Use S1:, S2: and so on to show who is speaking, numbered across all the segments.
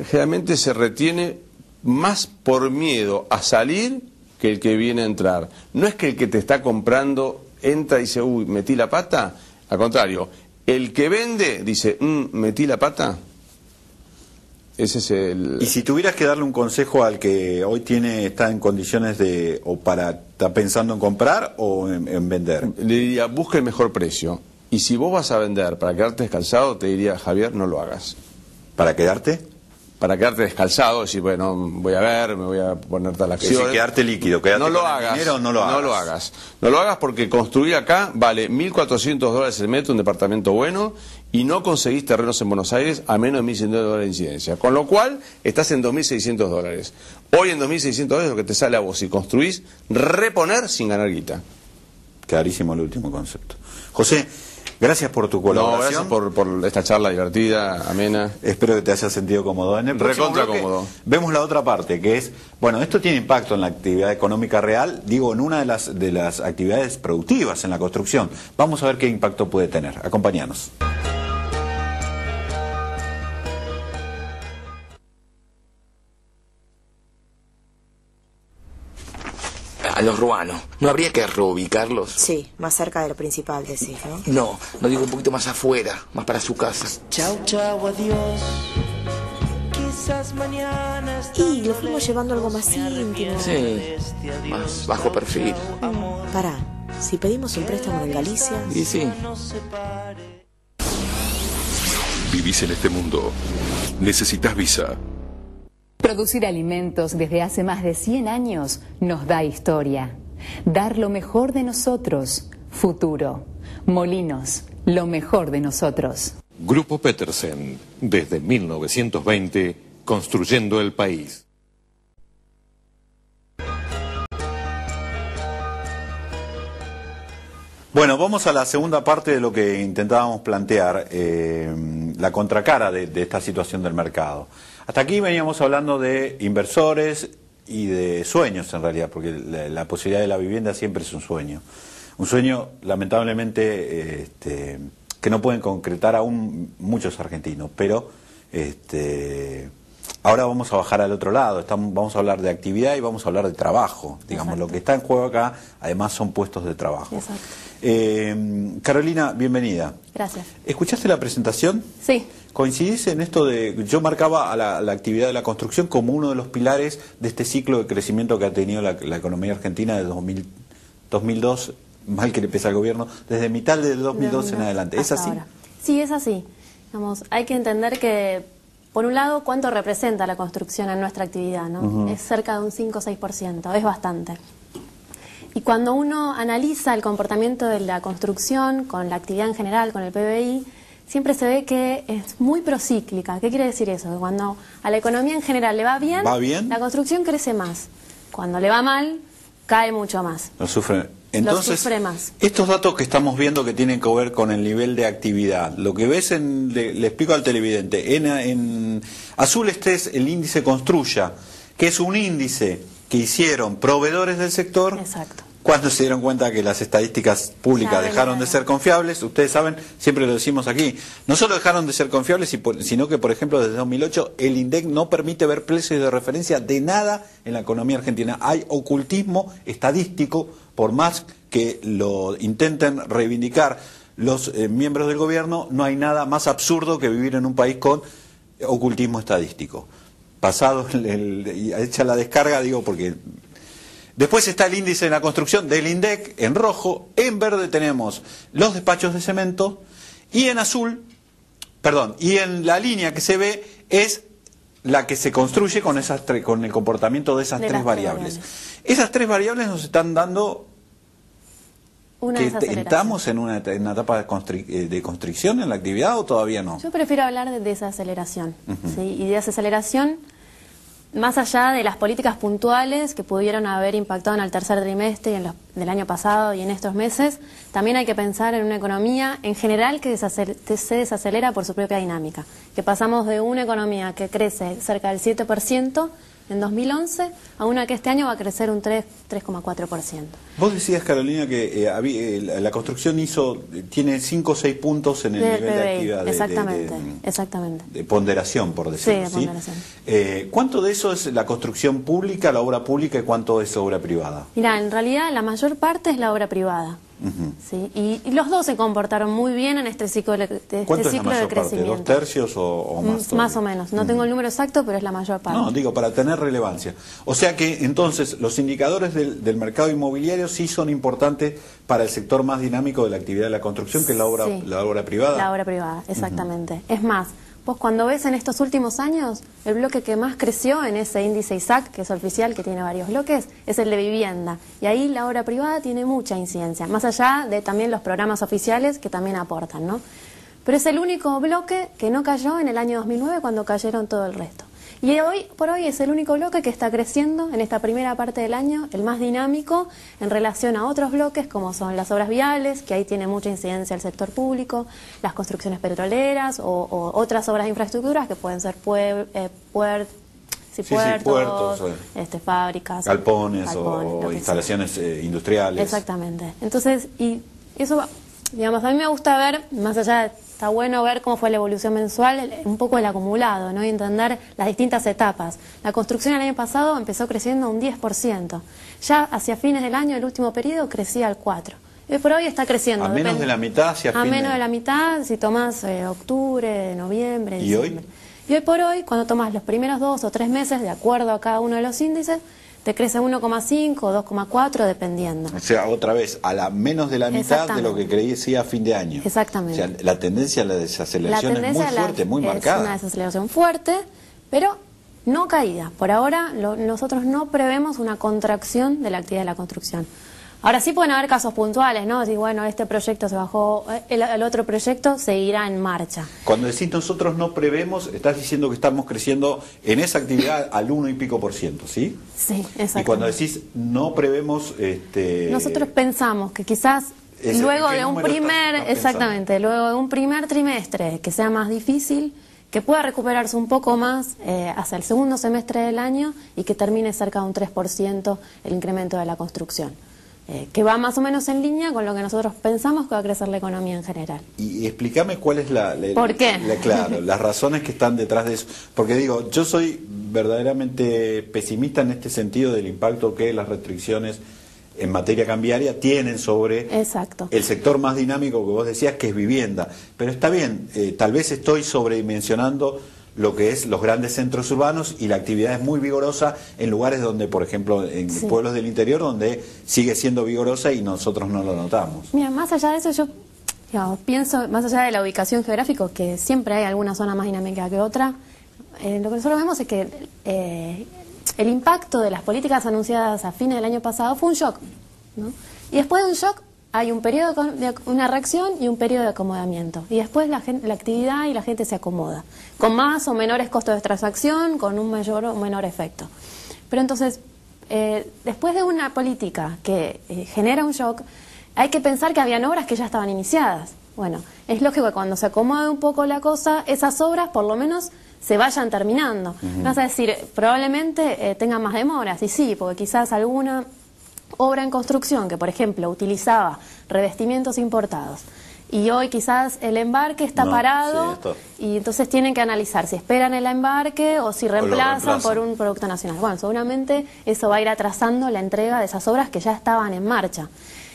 S1: generalmente se retiene más por miedo a salir que el que viene a entrar. No es que el que te está comprando entra y dice, uy, metí la pata. Al contrario, el que vende dice, metí la pata. Ese es el...
S2: Y si tuvieras que darle un consejo al que hoy está en condiciones de, está pensando en comprar o en vender.
S1: Le diría, busca el mejor precio. Y si vos vas a vender para quedarte descalzado, te diría, Javier, no lo hagas.
S2: ¿Para quedarte?
S1: Para quedarte descalzado, decir, bueno, voy a ver, me voy a poner tal acción.
S2: Es decir, quedarte líquido, quedarte
S1: no lo
S2: con
S1: hagas,
S2: dinero, no lo hagas.
S1: No lo hagas. No lo hagas porque construir acá vale $1.400 el metro, un departamento bueno, y no conseguís terrenos en Buenos Aires a menos de $1.100 de incidencia. Con lo cual, estás en $2.600. Hoy en $2.600 es lo que te sale a vos si construís, reponer sin ganar guita.
S2: Clarísimo el último concepto. José, gracias por tu colaboración.
S1: No, gracias por esta charla divertida, amena.
S2: Espero que te hayas sentido cómodo. En el
S1: recontra cómodo.
S2: Vemos la otra parte, que es, bueno, esto tiene impacto en la actividad económica real, digo, en una de las actividades productivas en la construcción. Vamos a ver qué impacto puede tener. Acompáñanos.
S3: A los ruanos, ¿no habría que reubicarlos?
S4: Sí, más cerca del principal, decís, ¿no?
S3: No digo un poquito más afuera, más para su casa.
S5: Chau, chau, adiós. Quizás mañana.
S4: Y lo fuimos llevando algo más íntimo.
S3: Sí, más bajo perfil.
S4: Pará, si pedimos un préstamo en Galicia...
S3: Y sí.
S6: Vivís en este mundo. Necesitas visa.
S7: Producir alimentos desde hace más de 100 años nos da historia. Dar lo mejor de nosotros, futuro. Molinos, lo mejor de nosotros.
S8: Grupo Petersen, desde 1920, construyendo el país.
S2: Bueno, vamos a la segunda parte de lo que intentábamos plantear, la contracara de esta situación del mercado. Hasta aquí veníamos hablando de inversores y de sueños en realidad, porque la posibilidad de la vivienda siempre es un sueño. Un sueño, lamentablemente, que no pueden concretar aún muchos argentinos, pero ahora vamos a bajar al otro lado, vamos a hablar de actividad y vamos a hablar de trabajo. Digamos, exacto. Lo que está en juego acá, además, son puestos de trabajo. Carolina, bienvenida.
S9: Gracias.
S2: ¿Escuchaste la presentación?
S9: Sí.
S2: ¿Coincidís en esto de, yo marcaba a la actividad de la construcción como uno de los pilares de este ciclo de crecimiento que ha tenido la economía argentina de 2002, mal que le pesa al gobierno, desde mitad del 2002 en adelante? ¿Es así?
S9: Ahora. Sí, es así. Digamos, hay que entender que, por un lado, cuánto representa la construcción en nuestra actividad, ¿no? Es cerca de un 5 o 6%, es bastante. Y cuando uno analiza el comportamiento de la construcción con la actividad en general, con el PBI, siempre se ve que es muy procíclica. ¿Qué quiere decir eso? Que cuando a la economía en general le va bien, la construcción crece más. Cuando le va mal, cae mucho más.
S2: Lo sufre. Entonces, estos datos que estamos viendo que tienen que ver con el nivel de actividad, lo que ves le explico al televidente, en azul es el índice Construya, que es un índice que hicieron proveedores del sector.
S9: Exacto.
S2: Cuando se dieron cuenta que las estadísticas públicas dejaron de ser confiables, ustedes saben, siempre lo decimos aquí, no solo dejaron de ser confiables, sino que, por ejemplo, desde 2008 el INDEC no permite ver precios de referencia de nada en la economía argentina. Hay ocultismo estadístico, por más que lo intenten reivindicar los miembros del gobierno, no hay nada más absurdo que vivir en un país con ocultismo estadístico. Pasado hecha la descarga, digo, porque... Después está el índice de la construcción del INDEC en rojo, en verde tenemos los despachos de cemento y en azul, y en la línea que se ve es la que se construye con el comportamiento de esas tres variables. Esas tres variables nos están dando que estamos en una etapa de constricción en la actividad o todavía no.
S9: Yo prefiero hablar de desaceleración, ¿sí? Y de desaceleración más allá de las políticas puntuales que pudieron haber impactado en el tercer trimestre del año pasado y en estos meses, también hay que pensar en una economía en general que se desacelera por su propia dinámica. Que pasamos de una economía que crece cerca del 7% en 2011 a una que este año va a crecer un 3,4%.
S2: Vos decías, Carolina, que la construcción tiene 5 o 6 puntos en el nivel de actividad.
S9: Exactamente.
S2: De ponderación, por decirlo así.
S9: Sí, de ponderación.
S2: ¿Cuánto de eso es la construcción pública, la obra pública, y cuánto es obra privada?
S9: Mira, en realidad la mayor parte es la obra privada. ¿Sí? Y los dos se comportaron muy bien en este ciclo de crecimiento.
S2: ¿2 tercios o más?
S9: Más o menos. No tengo el número exacto, pero es la mayor parte.
S2: No, digo, para tener relevancia. O sea que entonces los indicadores del mercado inmobiliario sí son importantes para el sector más dinámico de la actividad de la construcción, que es la obra privada.
S9: La obra privada, exactamente. Es más, vos cuando ves en estos últimos años, el bloque que más creció en ese índice ISAC, que es oficial, que tiene varios bloques, es el de vivienda. Y ahí la obra privada tiene mucha incidencia, más allá de también los programas oficiales que también aportan, ¿no? Pero es el único bloque que no cayó en el año 2009 cuando cayeron todo el resto. Y hoy por hoy es el único bloque que está creciendo en esta primera parte del año, el más dinámico en relación a otros bloques como son las obras viales, que ahí tiene mucha incidencia el sector público, las construcciones petroleras o otras obras de infraestructuras que pueden ser puertos, fábricas,
S2: galpones o instalaciones industriales.
S9: Exactamente. Entonces, y eso, digamos, a mí me gusta ver, más allá de... Está bueno ver cómo fue la evolución mensual, un poco el acumulado, ¿no? Y entender las distintas etapas. La construcción el año pasado empezó creciendo un 10%. Ya hacia fines del año, el último periodo, crecía al 4%. Y por hoy está creciendo.
S2: A menos de la mitad hacia
S9: A menos de la mitad, si tomás octubre, noviembre,
S2: ¿Y
S9: diciembre. Y hoy por hoy, cuando tomás los primeros 2 o 3 meses, de acuerdo a cada uno de los índices, te crece 1,5 o 2,4 dependiendo.
S2: O sea, otra vez, a la menos de la mitad de lo que creía a fin de año.
S9: Exactamente.
S2: O sea, la tendencia a la desaceleración es muy fuerte, muy marcada.
S9: Es una desaceleración fuerte, pero no caída. Por ahora nosotros no prevemos una contracción de la actividad de la construcción. Ahora sí pueden haber casos puntuales, ¿no? Decir, bueno, este proyecto se bajó, el otro proyecto seguirá en marcha.
S2: Cuando decís nosotros no prevemos, estás diciendo que estamos creciendo en esa actividad al 1 y pico %, ¿sí?
S9: Sí, exacto.
S2: Y cuando decís no prevemos...
S9: Nosotros pensamos que quizás luego de un luego de un primer trimestre que sea más difícil, que pueda recuperarse un poco más hacia el segundo semestre del año y que termine cerca de un 3% el incremento de la construcción. Que va más o menos en línea con lo que nosotros pensamos que va a crecer la economía en general.
S2: Y explícame cuál es
S9: ¿Por qué?
S2: Claro, las razones que están detrás de eso. Porque digo, yo soy verdaderamente pesimista en este sentido del impacto que las restricciones en materia cambiaria tienen sobre el sector más dinámico que vos decías, que es vivienda. Pero está bien, tal vez estoy sobredimensionando lo que es los grandes centros urbanos, y la actividad es muy vigorosa en lugares donde, por ejemplo, en pueblos del interior, donde sigue siendo vigorosa y nosotros no lo notamos.
S9: Mira, más allá de eso, yo pienso, más allá de la ubicación geográfica, que siempre hay alguna zona más dinámica que otra, lo que nosotros vemos es que el impacto de las políticas anunciadas a fines del año pasado fue un shock, ¿no? Y después de un shock hay un periodo de una reacción y un periodo de acomodamiento. Y después la actividad y la gente se acomoda, con más o menores costos de transacción, con un mayor o menor efecto. Pero entonces, después de una política que genera un shock, hay que pensar que habían obras que ya estaban iniciadas. Bueno, es lógico que cuando se acomode un poco la cosa, esas obras por lo menos se vayan terminando. Vas a decir, probablemente tengan más demoras, y sí, porque quizás alguna obra en construcción que, por ejemplo, utilizaba revestimientos importados y hoy quizás el embarque está parado, y entonces tienen que analizar si esperan el embarque o si reemplazan por un producto nacional. Bueno, seguramente eso va a ir atrasando la entrega de esas obras que ya estaban en marcha.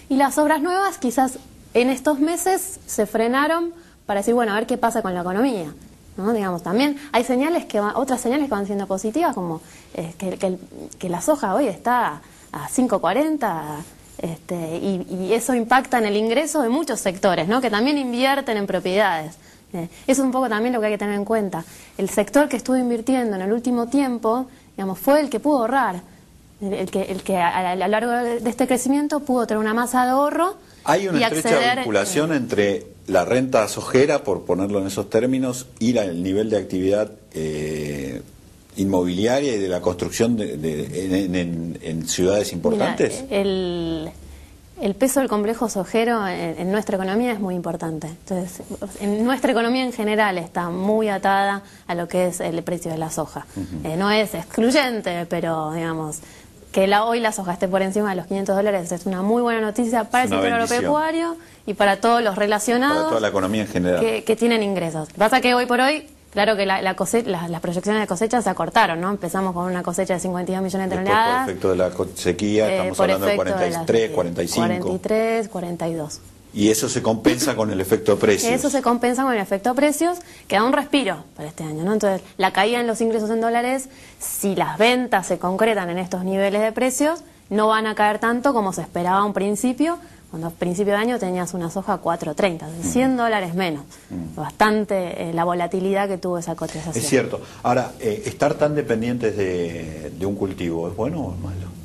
S9: Y las obras nuevas quizás en estos meses se frenaron para decir, bueno, a ver qué pasa con la economía, ¿no? Digamos, también hay señales otras señales que van siendo positivas, como que la soja hoy está a 5.40, y eso impacta en el ingreso de muchos sectores, ¿no? Que también invierten en propiedades. Eso es un poco también lo que hay que tener en cuenta. El sector que estuvo invirtiendo en el último tiempo, digamos, fue el que pudo ahorrar, el que a lo largo de este crecimiento pudo tener una masa de ahorro.
S2: Hay una estrecha vinculación entre la renta sojera, por ponerlo en esos términos, y el nivel de actividad inmobiliaria y de la construcción en ciudades importantes.
S9: Mira, El peso del complejo sojero en nuestra economía es muy importante. Entonces, en nuestra economía en general está muy atada a lo que es el precio de la soja. No es excluyente, pero digamos que hoy la soja esté por encima de los $500 es una muy buena noticia para el sector agropecuario y para todos los relacionados.
S2: Para toda la economía en general.
S9: Que tienen ingresos. Lo que pasa es que hoy por hoy, claro que las proyecciones de cosecha se acortaron, ¿no? Empezamos con una cosecha de 52 millones de toneladas.
S2: Por efecto de la sequía, estamos hablando de 43, 45.
S9: 43, 42.
S2: Y eso se compensa con el efecto precios.
S9: Eso se compensa con el efecto precios, que da un respiro para este año, ¿no? Entonces, la caída en los ingresos en dólares, si las ventas se concretan en estos niveles de precios, no van a caer tanto como se esperaba a un principio, cuando a principio de año tenías una soja a 4.30, $100 menos. Bastante la volatilidad que tuvo esa cotización.
S2: Es cierto. Ahora, estar tan dependientes de un cultivo, ¿es bueno o es malo?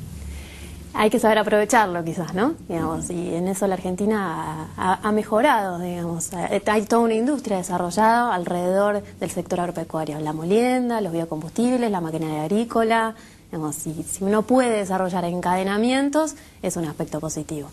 S9: Hay que saber aprovecharlo quizás, ¿no? Digamos, y en eso la Argentina ha mejorado, digamos. Hay toda una industria desarrollada alrededor del sector agropecuario. La molienda, los biocombustibles, la maquinaria agrícola. Digamos, si uno puede desarrollar encadenamientos, es un aspecto positivo.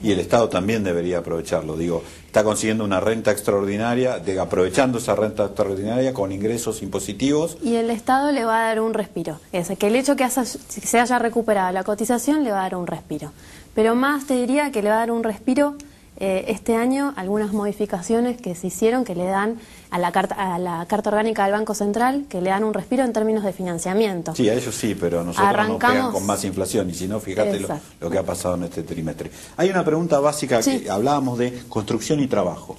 S2: Y el Estado también debería aprovecharlo. Digo, está consiguiendo una renta extraordinaria, aprovechando esa renta extraordinaria con ingresos impositivos.
S9: Y el Estado le va a dar un respiro. Es que el hecho que se haya recuperado la cotización le va a dar un respiro. Pero más te diría que le va a dar un respiro este año algunas modificaciones que se hicieron que le dan a la carta orgánica del Banco Central, que le dan un respiro en términos de financiamiento.
S2: Sí, a ellos sí, pero nosotros nos pegan con más inflación y si no, fíjate lo que ha pasado en este trimestre. Hay una pregunta básica que hablábamos de construcción y trabajo.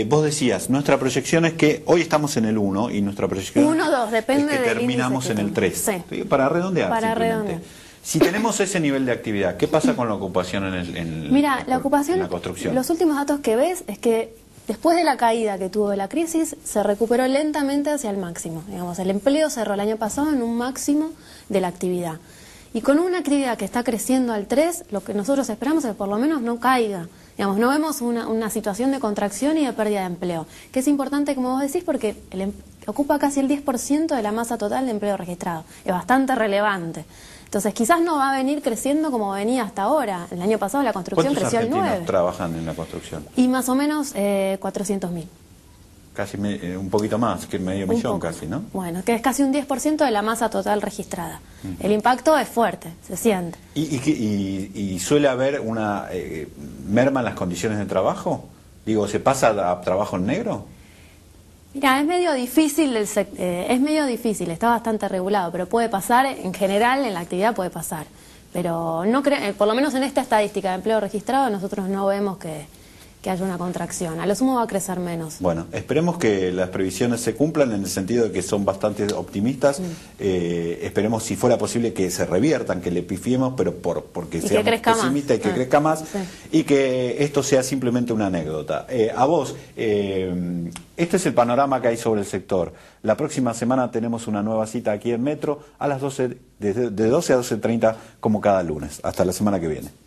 S2: Vos decías, nuestra proyección es que hoy estamos en el 1 y nuestra proyección
S9: 1-2, depende
S2: es que
S9: del
S2: terminamos en el 3. Sí. Para redondear, si tenemos ese nivel de actividad, ¿qué pasa con la ocupación
S9: la ocupación,
S2: en la construcción?
S9: Los últimos datos que ves es que después de la caída que tuvo la crisis, se recuperó lentamente hacia el máximo. Digamos, el empleo cerró el año pasado en un máximo de la actividad. Y con una actividad que está creciendo al 3, lo que nosotros esperamos es que por lo menos no caiga. Digamos, no vemos una situación de contracción y de pérdida de empleo, que es importante, como vos decís, porque ocupa casi el 10% de la masa total de empleo registrado. Es bastante relevante. Entonces, quizás no va a venir creciendo como venía hasta ahora. El año pasado la construcción creció al 9%.
S2: ¿Cuántos argentinos trabajan en la construcción?
S9: Y más o menos 400.000.
S2: Casi un poquito más, que medio millón casi, ¿no?
S9: Bueno, que es casi un 10% de la masa total registrada. El impacto es fuerte, se siente.
S2: ¿Y suele haber una merma en las condiciones de trabajo? Digo, ¿se pasa a trabajo en negro?
S9: Mira, es medio difícil, está bastante regulado, pero puede pasar, en general en la actividad puede pasar. Pero no por lo menos en esta estadística de empleo registrado nosotros no vemos que haya una contracción. A lo sumo va a crecer menos.
S2: Bueno, esperemos que las previsiones se cumplan en el sentido de que son bastante optimistas. Esperemos, si fuera posible, que se reviertan, que le pifiemos, pero porque seamos pesimistas y que crezca más, y que esto sea simplemente una anécdota. A vos, este es el panorama que hay sobre el sector. La próxima semana tenemos una nueva cita aquí en Metro a las 12, de 12 a 12:30 como cada lunes. Hasta la semana que viene.